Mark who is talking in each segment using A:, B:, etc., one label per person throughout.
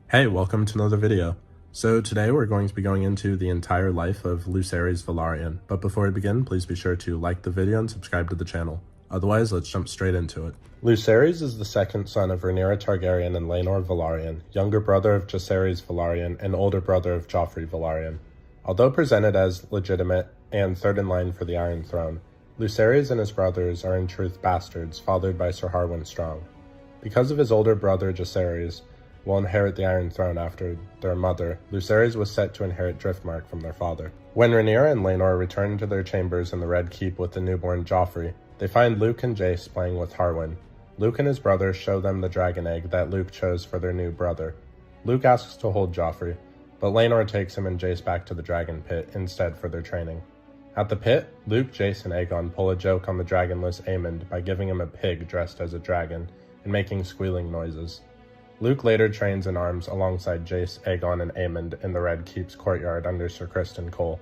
A: Hey, welcome to another video. So today we're going to be going into the entire life of LUCERYS VELARYON, but before we begin, please be sure to like the video and subscribe to the channel. Otherwise, let's jump straight into it. LUCERYS is the second son of Rhaenyra Targaryen and Laenor Velaryon, younger brother of Jacaerys Velaryon and older brother of Joffrey Velaryon. Although presented as legitimate and third in line for the Iron Throne, LUCERYS and his brothers are in truth bastards fathered by Sir Harwin Strong. Because of his older brother Jacaerys will inherit the Iron Throne after their mother, LUCERYS was set to inherit Driftmark from their father. When Rhaenyra and Laenor return to their chambers in the Red Keep with the newborn Joffrey, they find Luke and Jace playing with Harwin. Luke and his brother show them the dragon egg that Luke chose for their new brother. Luke asks to hold Joffrey, but Laenor takes him and Jace back to the dragon pit instead for their training. At the pit, Luke, Jace, and Aegon pull a joke on the dragonless Aemond by giving him a pig dressed as a dragon and making squealing noises. Luke later trains in arms alongside Jace, Aegon, and Aemond in the Red Keep's courtyard under Sir Criston Cole.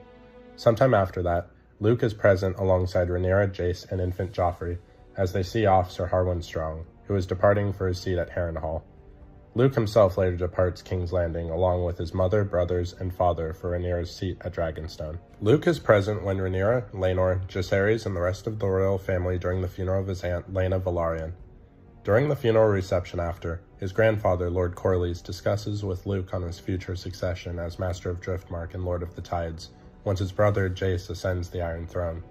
A: Sometime after that, Luke is present alongside Rhaenyra, Jace, and infant Joffrey as they see off Sir Harwin Strong, who is departing for his seat at Harrenhal. Luke himself later departs King's Landing along with his mother, brothers, and father for Rhaenyra's seat at Dragonstone. Luke is present when Rhaenyra, Laenor, Jacaerys, and the rest of the royal family during the funeral of his aunt, Laena Velaryon. During the funeral reception after, his grandfather, Lord Corlys, discusses with Luke on his future succession as Master of Driftmark and Lord of the Tides, once his brother Jace ascends the Iron Throne.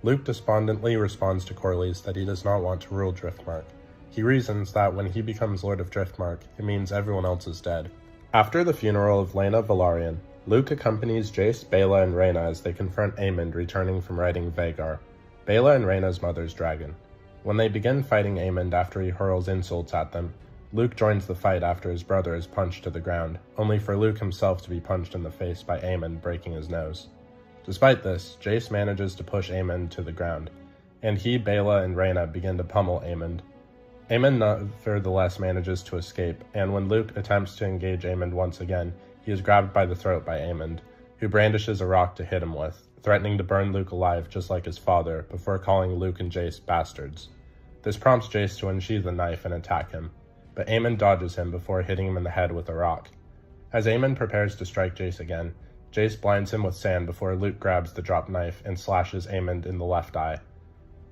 A: Luke despondently responds to Corlys that he does not want to rule Driftmark. He reasons that when he becomes Lord of Driftmark, it means everyone else is dead. After the funeral of Laena Velaryon, Luke accompanies Jace, Baela, and Rhaena as they confront Aemond returning from riding Vhagar, Baela and Rhaena's mother's dragon. When they begin fighting Aemond after he hurls insults at them, Luke joins the fight after his brother is punched to the ground, only for Luke himself to be punched in the face by Aemond, breaking his nose. Despite this, Jace manages to push Aemond to the ground, and he, Baela, and Rhaena begin to pummel Aemond. Aemond nevertheless manages to escape, and when Luke attempts to engage Aemond once again, he is grabbed by the throat by Aemond, who brandishes a rock to hit him with, threatening to burn Luke alive just like his father, before calling Luke and Jace bastards. This prompts Jace to unsheath a knife and attack him, but Aemond dodges him before hitting him in the head with a rock. As Aemond prepares to strike Jace again, Jace blinds him with sand before Luke grabs the dropped knife and slashes Aemond in the left eye.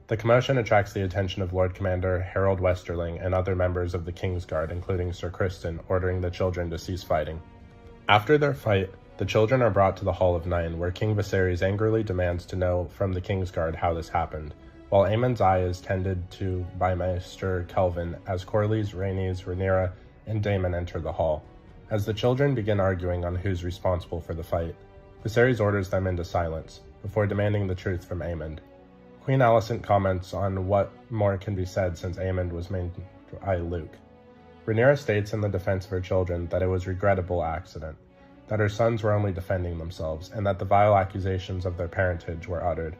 A: The commotion attracts the attention of Lord Commander Harold Westerling and other members of the Kingsguard, including Sir Criston, ordering the children to cease fighting. After their fight, the children are brought to the Hall of Nine, where King Viserys angrily demands to know from the Kingsguard how this happened, while Aemond's eye is tended to by Maester Kelvin as Corlys, Rhaenyra, and Daemon enter the hall. As the children begin arguing on who's responsible for the fight, Viserys orders them into silence, before demanding the truth from Aemond. Queen Alicent comments on what more can be said since Aemond was made by Luke. Rhaenyra states in the defense of her children that it was a regrettable accident, that her sons were only defending themselves, and that the vile accusations of their parentage were uttered.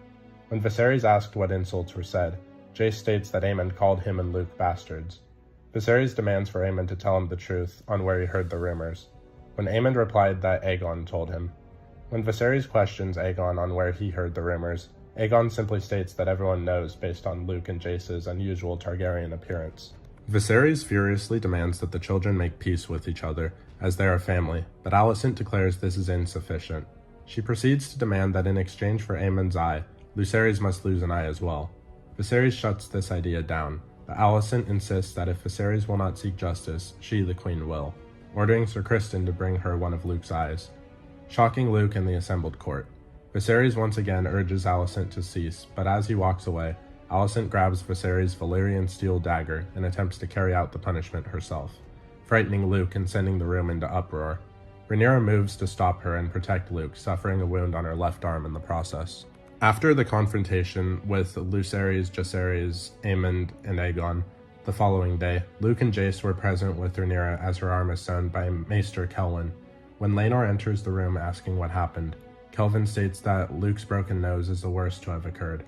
A: When Viserys asked what insults were said, Jace states that Aemond called him and Luke bastards. Viserys demands for Aemond to tell him the truth on where he heard the rumors, when Aemond replied that Aegon told him. When Viserys questions Aegon on where he heard the rumors, Aegon simply states that everyone knows based on Luke and Jace's unusual Targaryen appearance. Viserys furiously demands that the children make peace with each other, as they are family, but Alicent declares this is insufficient. She proceeds to demand that in exchange for Aemond's eye, LUCERYS must lose an eye as well. Viserys shuts this idea down, but Alicent insists that if Viserys will not seek justice, she, the queen, will, ordering Sir Criston to bring her one of Luke's eyes. Shocking Luke and the assembled court, Viserys once again urges Alicent to cease, but as he walks away, Alicent grabs Viserys' Valyrian steel dagger and attempts to carry out the punishment herself, frightening Luke and sending the room into uproar. Rhaenyra moves to stop her and protect Luke, suffering a wound on her left arm in the process. After the confrontation with LUCERYS, Jacaerys, Aemond, and Aegon, the following day, Luke and Jace were present with Rhaenyra as her arm is sewn by Maester Kelvin. When Laenor enters the room asking what happened, Kelvin states that Luke's broken nose is the worst to have occurred.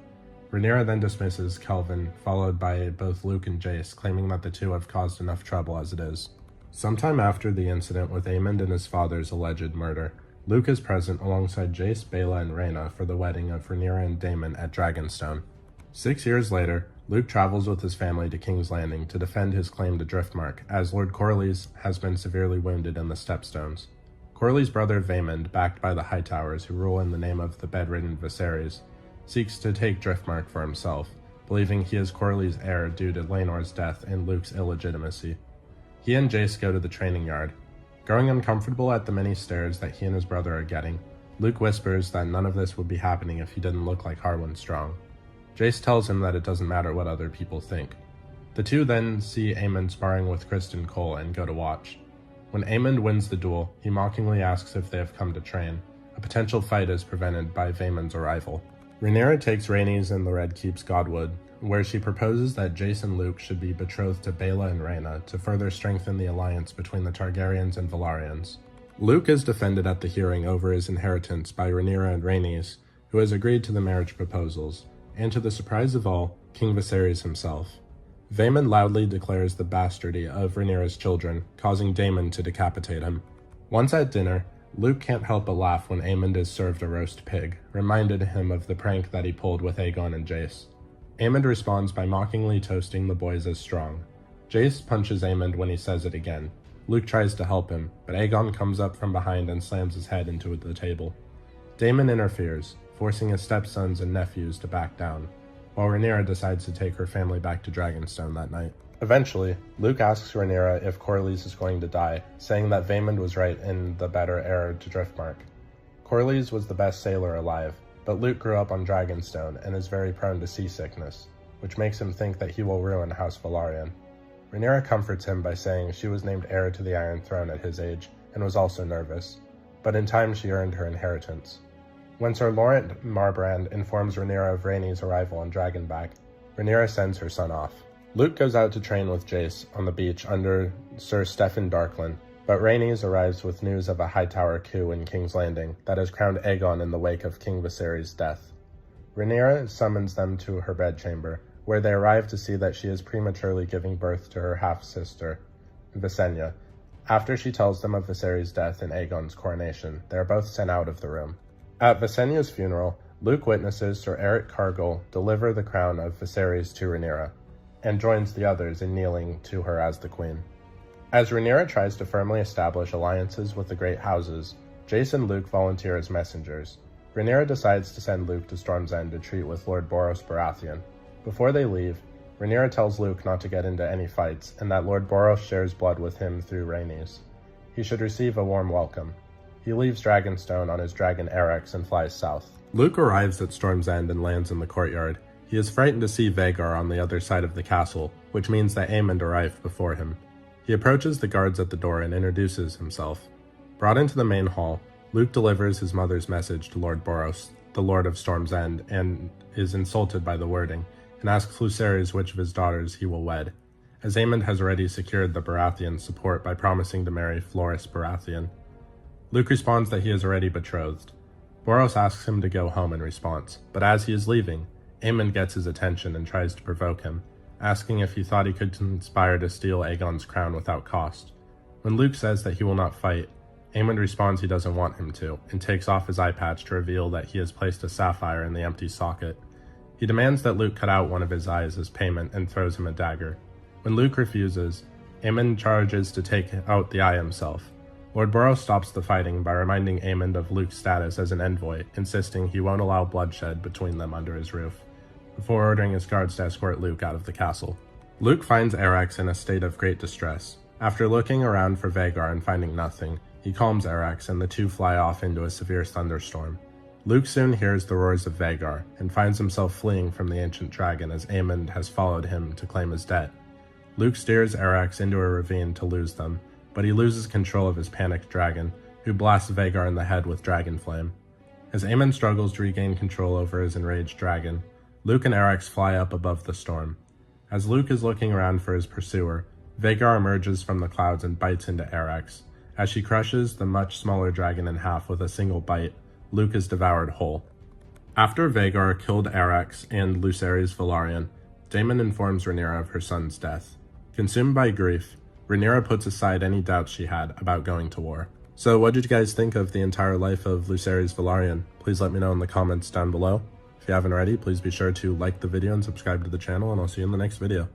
A: Rhaenyra then dismisses Kelvin, followed by both Luke and Jace, claiming that the two have caused enough trouble as it is. Sometime after the incident with Aemond and his father's alleged murder, Luke is present alongside Jace, Baela, and Rhaena for the wedding of Rhaenyra and Daemon at Dragonstone. 6 years later, Luke travels with his family to King's Landing to defend his claim to Driftmark, as Lord Corlys has been severely wounded in the Stepstones. Corlys' brother Vaemond, backed by the Hightowers who rule in the name of the bedridden Viserys, seeks to take Driftmark for himself, believing he is Corlys' heir due to Laenor's death and Luke's illegitimacy. He and Jace go to the training yard. Growing uncomfortable at the many stares that he and his brother are getting, Luke whispers that none of this would be happening if he didn't look like Harwin Strong. Jace tells him that it doesn't matter what other people think. The two then see Aemond sparring with Criston Cole and go to watch. When Aemond wins the duel, he mockingly asks if they have come to train. A potential fight is prevented by Vaemond's arrival. Rhaenyra takes Rhaenys in the Red Keep's Godwood, where she proposes that Jace and Luke should be betrothed to Baela and Rhaena to further strengthen the alliance between the Targaryens and Velaryons. Luke is defended at the hearing over his inheritance by Rhaenyra and Rhaenys, who has agreed to the marriage proposals, and to the surprise of all, King Viserys himself. Vaemond loudly declares the bastardy of Rhaenyra's children, causing Daemon to decapitate him. Once at dinner, Luke can't help but laugh when Aemond is served a roast pig, reminded him of the prank that he pulled with Aegon and Jace. Aemond responds by mockingly toasting the boys as strong. Jace punches Aemond when he says it again. Luke tries to help him, but Aegon comes up from behind and slams his head into the table. Daemon interferes, forcing his stepsons and nephews to back down, while Rhaenyra decides to take her family back to Dragonstone that night. Eventually, Luke asks Rhaenyra if Corlys is going to die, saying that Vaemond was right in the better heir to Driftmark. Corlys was the best sailor alive, but Luke grew up on Dragonstone and is very prone to seasickness, which makes him think that he will ruin House Velaryon. Rhaenyra comforts him by saying she was named heir to the Iron Throne at his age and was also nervous, but in time she earned her inheritance. When Sir Laurent Marbrand informs Rhaenyra of Rhaenys' arrival on Dragonback, Rhaenyra sends her son off. Luke goes out to train with Jace on the beach under Sir Steffan Darklyn, but Rhaenys arrives with news of a Hightower coup in King's Landing that has crowned Aegon in the wake of King Viserys' death. Rhaenyra summons them to her bedchamber, where they arrive to see that she is prematurely giving birth to her half-sister, Visenya. After she tells them of Viserys' death and Aegon's coronation, they are both sent out of the room. At Visenya's funeral, Luke witnesses Sir Eric Cargill deliver the crown of Viserys to Rhaenyra, and joins the others in kneeling to her as the queen. As Rhaenyra tries to firmly establish alliances with the great houses, Jace and Luke volunteer as messengers. Rhaenyra decides to send Luke to Storm's End to treat with Lord Boros Baratheon. Before they leave, Rhaenyra tells Luke not to get into any fights, and that Lord Boros shares blood with him through Rhaenys. He should receive a warm welcome. He leaves Dragonstone on his dragon Erex and flies south. Luke arrives at Storm's End and lands in the courtyard. He is frightened to see Vhagar on the other side of the castle, which means that Aemond arrived before him. He approaches the guards at the door and introduces himself. Brought into the main hall, Luke delivers his mother's message to Lord Boros, the Lord of Storm's End, and is insulted by the wording, and asks LUCERYS which of his daughters he will wed, as Aemond has already secured the Baratheon support by promising to marry Floris Baratheon. Luke responds that he is already betrothed. Boros asks him to go home in response, but as he is leaving, Aemond gets his attention and tries to provoke him, asking if he thought he could conspire to steal Aegon's crown without cost. When Luke says that he will not fight, Aemond responds he doesn't want him to, and takes off his eye patch to reveal that he has placed a sapphire in the empty socket. He demands that Luke cut out one of his eyes as payment and throws him a dagger. When Luke refuses, Aemond charges to take out the eye himself. Lord Boros stops the fighting by reminding Aemond of Luke's status as an envoy, insisting he won't allow bloodshed between them under his roof, before ordering his guards to escort Luke out of the castle. Luke finds Erex in a state of great distress. After looking around for Vhagar and finding nothing, he calms Erex and the two fly off into a severe thunderstorm. Luke soon hears the roars of Vhagar and finds himself fleeing from the ancient dragon as Aemond has followed him to claim his debt. Luke steers Erex into a ravine to lose them, but he loses control of his panicked dragon, who blasts Vhagar in the head with dragon flame. As Aemond struggles to regain control over his enraged dragon, Luke and Erex fly up above the storm. As Luke is looking around for his pursuer, Vhagar emerges from the clouds and bites into Erex. As she crushes the much smaller dragon in half with a single bite, Luke is devoured whole. After Vhagar killed Erex and LUCERYS Velaryon, Daemon informs Rhaenyra of her son's death. Consumed by grief, Rhaenyra puts aside any doubts she had about going to war. So what did you guys think of the entire life of LUCERYS Velaryon? Please let me know in the comments down below. If If you haven't already, please be sure to like the video and subscribe to the channel, and I'll see you in the next video.